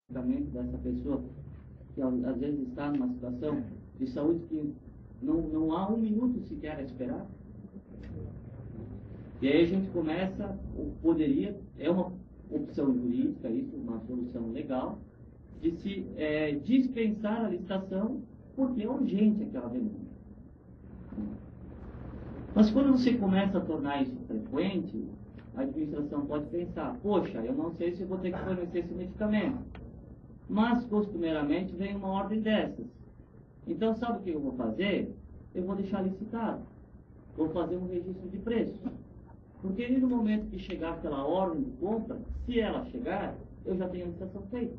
dessa pessoa que às vezes está numa situação de saúde que não há um minuto sequer a esperar. E aí a gente começa, é uma opção jurídica, isso, uma solução legal, de se dispensar a licitação porque é urgente aquela demanda. Mas quando você começa a tornar isso frequente, a administração pode pensar, poxa, eu não sei se eu vou ter que fornecer esse medicamento. Mas, costumeiramente, vem uma ordem dessas. Então, sabe o que eu vou fazer? Eu vou deixar licitado. Vou fazer um registro de preço. Porque no momento que chegar aquela ordem de compra, se ela chegar, eu já tenho a licitação feita.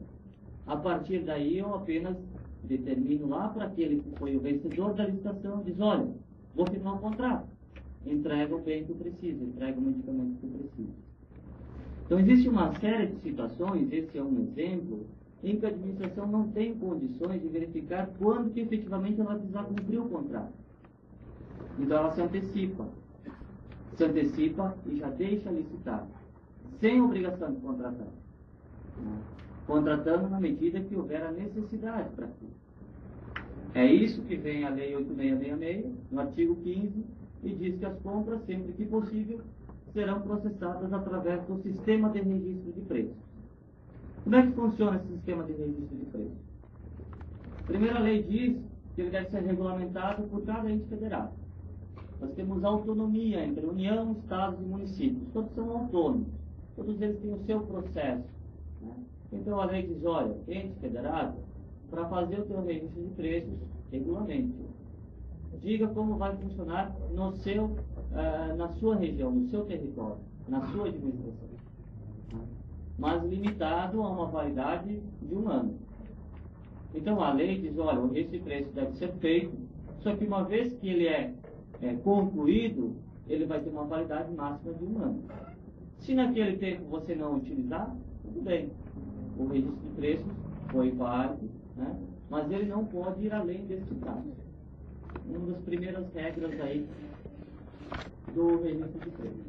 A partir daí, eu apenas determino lá para aquele que foi o vencedor da licitação, diz, olha, vou firmar um contrato. Entrega o bem que eu preciso, entrega o medicamento que eu preciso. Então, existe uma série de situações, esse é um exemplo, em que a administração não tem condições de verificar quando que efetivamente ela vai precisar cumprir o contrato. Então ela se antecipa e já deixa licitar, sem obrigação de contratar. Contratando na medida que houver a necessidade para aquilo. É isso que vem a Lei 8666, no artigo 15, e diz que as compras, sempre que possível, serão processadas através do sistema de registro de preços. Como é que funciona esse sistema de registro de preços? A primeira lei diz que ele deve ser regulamentado por cada ente federado. Nós temos autonomia entre União, Estados e municípios. Todos são autônomos. Todos eles têm o seu processo. Né? Então a lei diz, olha, ente federado, para fazer o teu registro de preços, regulamente. Diga como vai funcionar no seu, na sua região, no seu território, na sua administração. Mas limitado a uma validade de 1 ano. Então a lei diz, olha, o registro de preços deve ser feito, só que uma vez que ele é concluído, ele vai ter uma validade máxima de 1 ano. Se naquele tempo você não utilizar, tudo bem. O registro de preços foi válido, né? Mas ele não pode ir além desse caso. Uma das primeiras regras aí do registro de preços.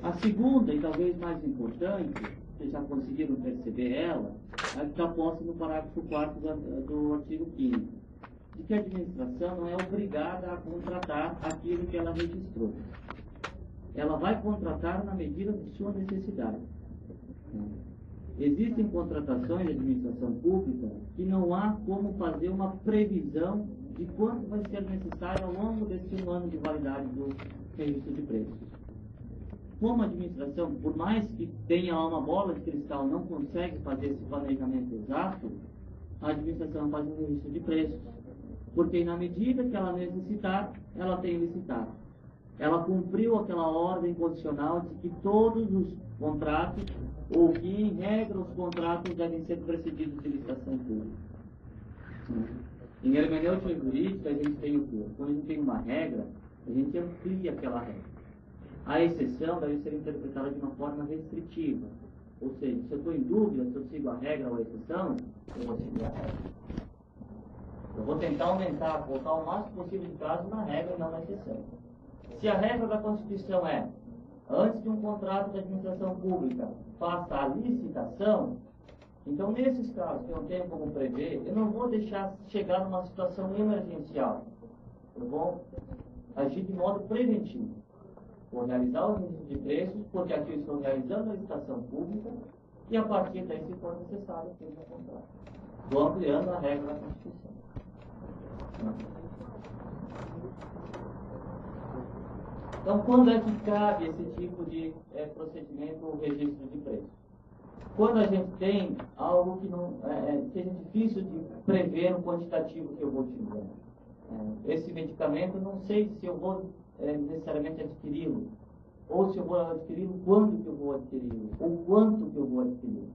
A segunda, e talvez mais importante, vocês já conseguiram perceber ela, é que está posta no parágrafo 4º do artigo 15º, de que a administração não é obrigada a contratar aquilo que ela registrou. Ela vai contratar na medida de sua necessidade. Existem contratações de administração pública que não há como fazer uma previsão de quanto vai ser necessário ao longo desse 1 ano de validade do registro de preços. Como a administração, por mais que tenha uma bola de cristal, não consegue fazer esse planejamento exato, a administração faz um registro de preços. Porque na medida que ela necessitar, ela tem licitado. Ela cumpriu aquela ordem condicional de que todos os contratos, ou que em regra os contratos devem ser precedidos de licitação pública. Em hermenêutica jurídica a gente tem o quê? Quando a gente tem uma regra, a gente amplia aquela regra. A exceção deve ser interpretada de uma forma restritiva. Ou seja, se eu estou em dúvida se eu sigo a regra ou a exceção, eu vou seguir a regra. Eu vou tentar aumentar, colocar o máximo possível de casos na regra e não na exceção. Se a regra da Constituição é, antes de um contrato da administração pública, faça a licitação, então nesses casos que eu não tenho como prever, eu não vou deixar chegar numa situação emergencial. Eu vou agir de modo preventivo. Vou realizar o registro de preços, porque aqui eu estou realizando a licitação pública, e a partir daí, se for necessário, eu tenho que contrato. Estou ampliando a regra da Constituição. Então, quando é que cabe esse tipo de procedimento ou registro de preços? Quando a gente tem algo que não seja difícil de prever o quantitativo que eu vou utilizar. Esse medicamento, não sei se eu vou necessariamente adquiri-lo, ou se eu vou adquiri-lo, quando que eu vou adquiri-lo, ou quanto que eu vou adquiri-lo.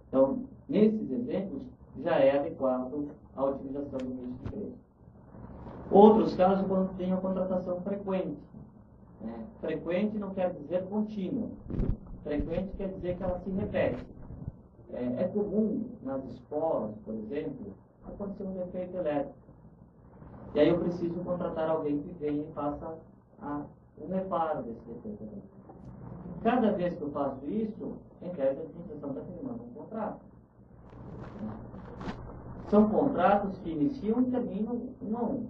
Então, nesses exemplos, já é adequado a utilização do registro de preços. Outros casos, quando tem a contratação frequente. Frequente não quer dizer contínua. Frequente quer dizer que ela se repete. É comum nas escolas, por exemplo, acontecer um defeito elétrico. E aí eu preciso contratar alguém que venha e faça o reparo desse defeito elétrico. Cada vez que eu faço isso, em tese, a administração está firmando um contrato. São contratos que iniciam e terminam um a um,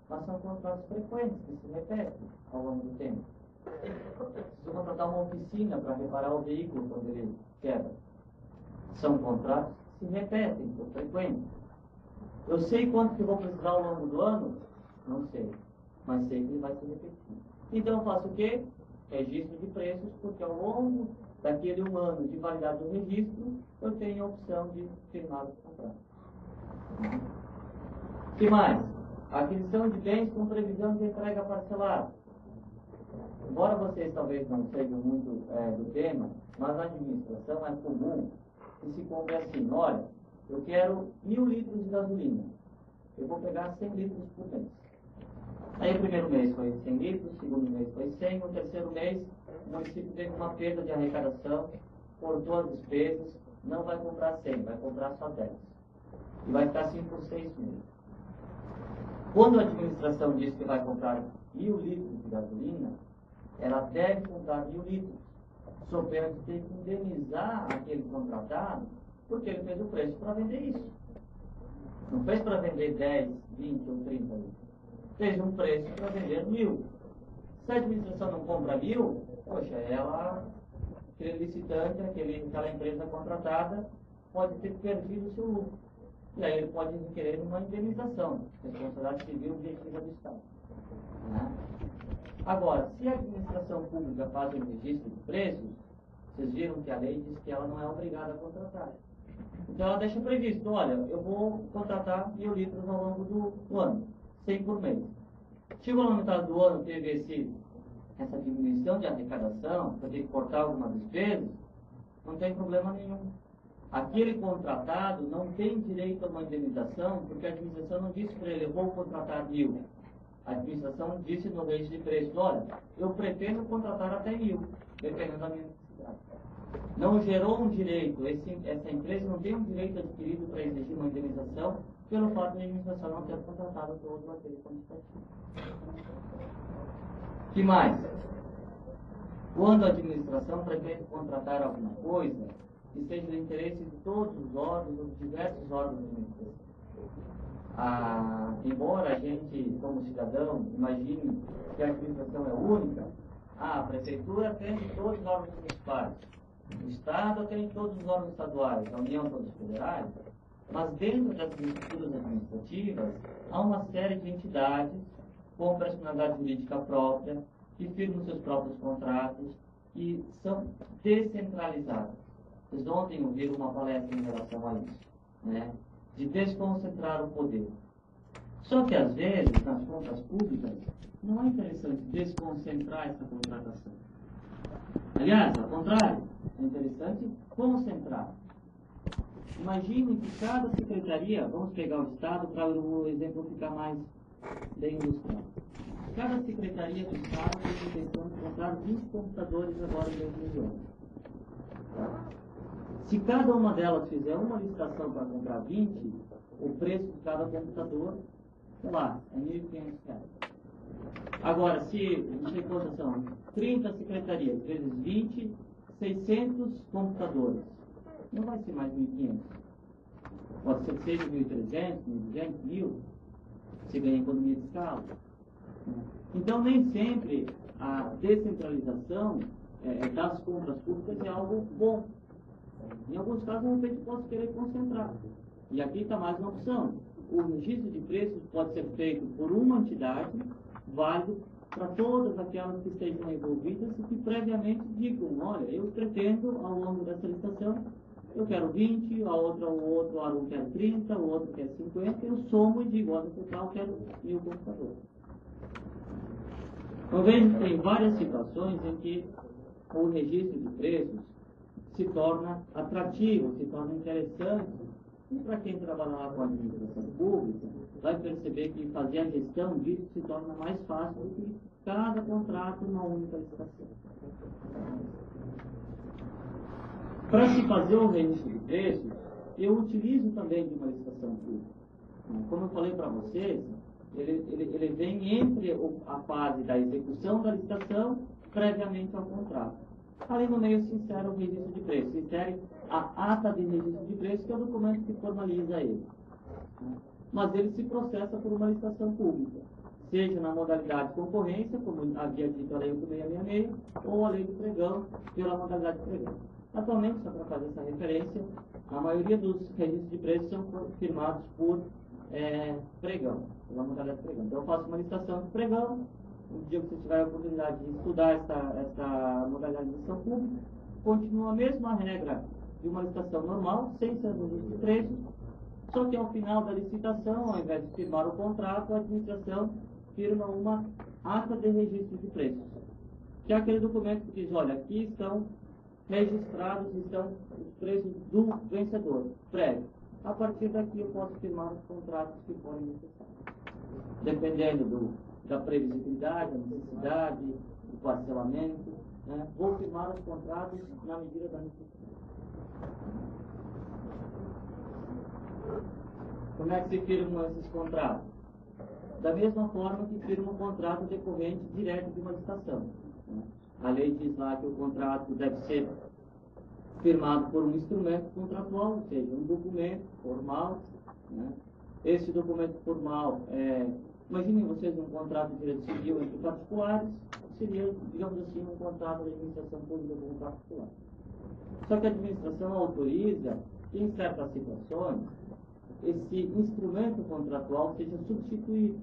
mas são contratos frequentes, que se repetem ao longo do tempo. Se contratar uma oficina para reparar o veículo quando ele quebra, são contratos que se repetem, são frequentes. Eu sei quanto que eu vou precisar ao longo do ano? Não sei, mas sei que ele vai se repetir. Então eu faço o quê? Registro de preços, porque ao longo daquele 1 ano de validade do registro, eu tenho a opção de firmar o contrato. O que mais? Aquisição de bens com previsão de entrega parcelada. Embora vocês talvez não sejam muito do tema, mas na administração é comum que se compre assim: olha, eu quero 1.000 litros de gasolina, eu vou pegar 100 litros por mês. Aí o primeiro mês foi 100 litros, o segundo mês foi 100, o terceiro mês o município teve uma perda de arrecadação, cortou as despesas, não vai comprar 100, vai comprar só 10. E vai ficar assim por 6 meses. Quando a administração diz que vai comprar 1.000 litros de gasolina, ela deve comprar 1.000 litros, sob pena de ter que indenizar aquele contratado, porque ele fez o preço para vender isso. Não fez para vender 10, 20 ou 30 litros. Fez um preço para vender 1.000. Se a administração não compra 1.000, poxa, aquele licitante, aquela empresa contratada, pode ter perdido o seu lucro. E aí ele pode requerer uma indenização, responsabilidade civil objetiva do Estado. Né? Agora, se a administração pública faz um registro de preços, vocês viram que a lei diz que ela não é obrigada a contratar. Então ela deixa previsto: olha, eu vou contratar 1.000 litros ao longo do ano, 100 por mês. Chegou na metade do ano, teve essa diminuição de arrecadação, para ter que cortar algumas despesas, não tem problema nenhum. Aquele contratado não tem direito a uma indenização, porque a administração não disse para ele: eu vou contratar 1.000. A administração disse no registro de preços: olha, eu pretendo contratar até 1.000, dependendo da minha necessidade. Não gerou um direito, essa empresa não tem um direito adquirido para exigir uma indenização pelo fato de a administração não ter contratado todo aquele quantitativo. O que mais? Quando a administração pretende contratar alguma coisa que seja do interesse de todos os órgãos, dos diversos órgãos da administração. Embora a gente, como cidadão, imagine que a administração é única, a prefeitura atende todos os órgãos municipais, o Estado atende todos os órgãos estaduais, a União todos os federais, mas dentro das estruturas administrativas há uma série de entidades com personalidade jurídica própria, que firmam seus próprios contratos e são descentralizadas. Vocês ontem ouviram uma palestra em relação a isso, né? De desconcentrar o poder. Só que, às vezes, nas contas públicas, não é interessante desconcentrar essa contratação. Aliás, ao contrário, é interessante concentrar. Imagine que cada secretaria, vamos pegar o Estado para o exemplo ficar mais bem ilustrado. Cada secretaria do Estado tem a intenção de comprar 20 computadores agora em 2011. Tá? Se cada uma delas fizer uma licitação para comprar 20, o preço de cada computador, sei lá, é R$ 1.500. Agora, se, não sei quantas são, 30 secretarias vezes 20, 600 computadores. Não vai ser mais 1.500. Pode ser que seja 1.300, 1.200, 1.000. Você ganha economia de escala. Então, nem sempre a descentralização das compras públicas é algo bom. Em alguns casos, de repente, posso querer concentrar. E aqui está mais uma opção. O registro de preços pode ser feito por uma entidade, válido para todas aquelas que estejam envolvidas e que previamente digam: olha, eu pretendo, ao longo dessa licitação, eu quero 20, o outro órgão quer 30, o outro quer 50, eu somo e digo: olha, no total eu quero 1.000 computadores. Então, veja que tem várias situações em que o registro de preços se torna atrativo, se torna interessante. E para quem trabalha lá com a administração pública, vai perceber que fazer a gestão disso se torna mais fácil do que cada contrato numa única licitação. Para se fazer o registro de preços, eu utilizo também de uma licitação pública. Como eu falei para vocês, ele vem entre a fase da execução da licitação previamente ao contrato. Ali no meio se insere o registro de preços, se insere a ata de registro de preços, que é o documento que formaliza ele. né? Mas ele se processa por uma licitação pública, seja na modalidade concorrência, como havia dito a Lei 8666, ou a Lei do Pregão, pela modalidade pregão. Atualmente, só para fazer essa referência, a maioria dos registros de preços são firmados por pregão, pela modalidade pregão. Então, eu faço uma licitação de pregão. No dia que você tiver a oportunidade de estudar essa modalidade de licitação pública, continua a mesma regra de uma licitação normal, sem ser registro de preços, só que ao final da licitação, ao invés de firmar o contrato, a administração firma uma ata de registro de preços, que é aquele documento que diz, olha, aqui estão registrados, estão os preços do vencedor, prévio. A partir daqui eu posso firmar os contratos que forem necessários. Dependendo da previsibilidade, da necessidade, do parcelamento, né? Vou firmar os contratos na medida da necessidade. Como é que se firmam esses contratos? Da mesma forma que firma um contrato decorrente direto de uma licitação, né? A lei diz lá que o contrato deve ser firmado por um instrumento contratual, ou seja, um documento formal, né? Esse documento formal, imaginem vocês um contrato de direito civil entre particulares, seria, digamos assim, um contrato de administração pública com um particular. Só que a administração autoriza que, em certas situações, esse instrumento contratual seja substituído,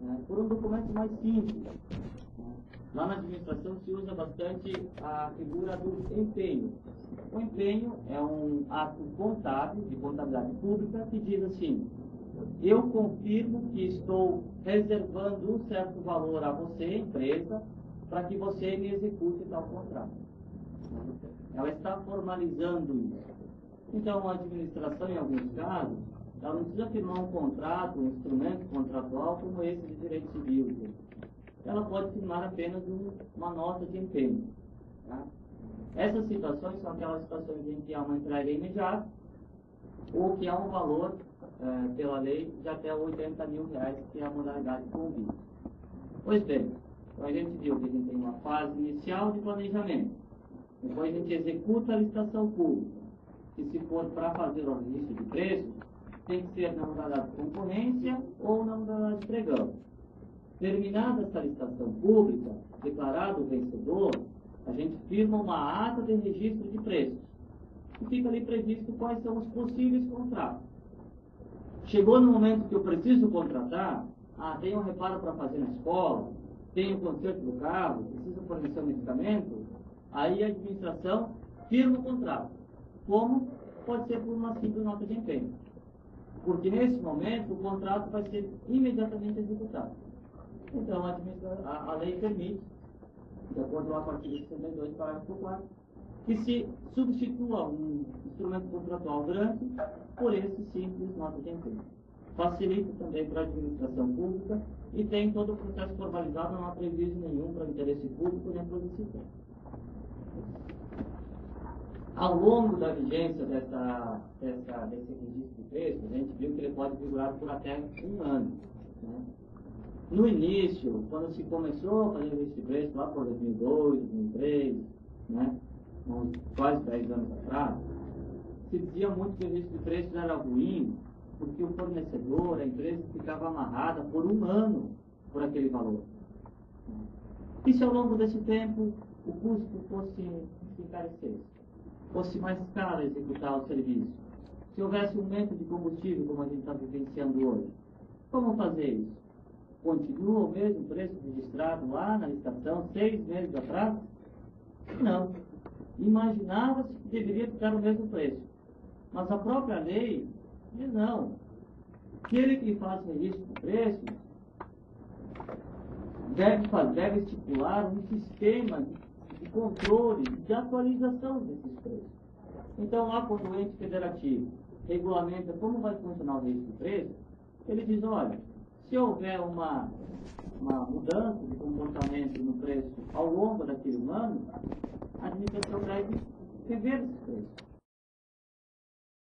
né, por um documento mais simples. Lá na administração se usa bastante a figura do empenho. O empenho é um ato contábil, de contabilidade pública, que diz assim: eu confirmo que estou reservando um certo valor a você, empresa, para que você me execute tal contrato. Ela está formalizando isso. Então, a administração, em alguns casos, ela não precisa firmar um contrato, um instrumento contratual como esse de direito civil. Ela pode firmar apenas uma nota de empenho. Tá? Essas situações são aquelas situações em que há uma entrega imediata ou que há um valor, pela lei, de até R$80 mil, que é a modalidade convite. Pois bem, então a gente viu que a gente tem uma fase inicial de planejamento. Depois a gente executa a licitação pública. E se for para fazer o registro de preços, tem que ser na modalidade de concorrência ou na modalidade de pregão. Terminada essa licitação pública, declarado o vencedor, a gente firma uma ata de registro de preços. E fica ali previsto quais são os possíveis contratos. Chegou no momento que eu preciso contratar, tenho um reparo para fazer na escola, tenho um conserto do carro, preciso fornecer um medicamento, aí a administração firma o contrato. Como? Pode ser por uma simples nota de empenho. Porque nesse momento o contrato vai ser imediatamente executado. Então a lei permite, de acordo com o artigo 62, parágrafo 4, que se substitua um instrumento contratual grande por esse simples nota de empenho. Facilita também para a administração pública e tem todo o processo formalizado, não há prejuízo nenhum para o interesse público nem para o licitante. Ao longo da vigência desse registro de preços, a gente viu que ele pode vigorar por até um ano. Né? No início, quando se começou a fazer o registro de preços, lá por 2002, 2003, né? Quase 10 anos atrás, se dizia muito que o registro de preços era ruim, porque o fornecedor, a empresa, ficava amarrada por um ano por aquele valor. E se ao longo desse tempo o custo se encarecesse, fosse mais caro executar o serviço, se houvesse um aumento de combustível, como a gente está vivenciando hoje, como fazer isso? Continua o mesmo preço registrado lá na licitação 6 meses atrás? Não. Imaginava-se que deveria ficar o mesmo preço. Mas a própria lei diz não. Aquele que faz registro de preços deve estipular um sistema de controle, de atualização desses preços. Então, lá quando o ente federativo regulamenta como vai funcionar o registro de preços, ele diz, olha, se houver uma mudança de comportamento no preço ao longo daquele ano, a administração deve rever esse preço.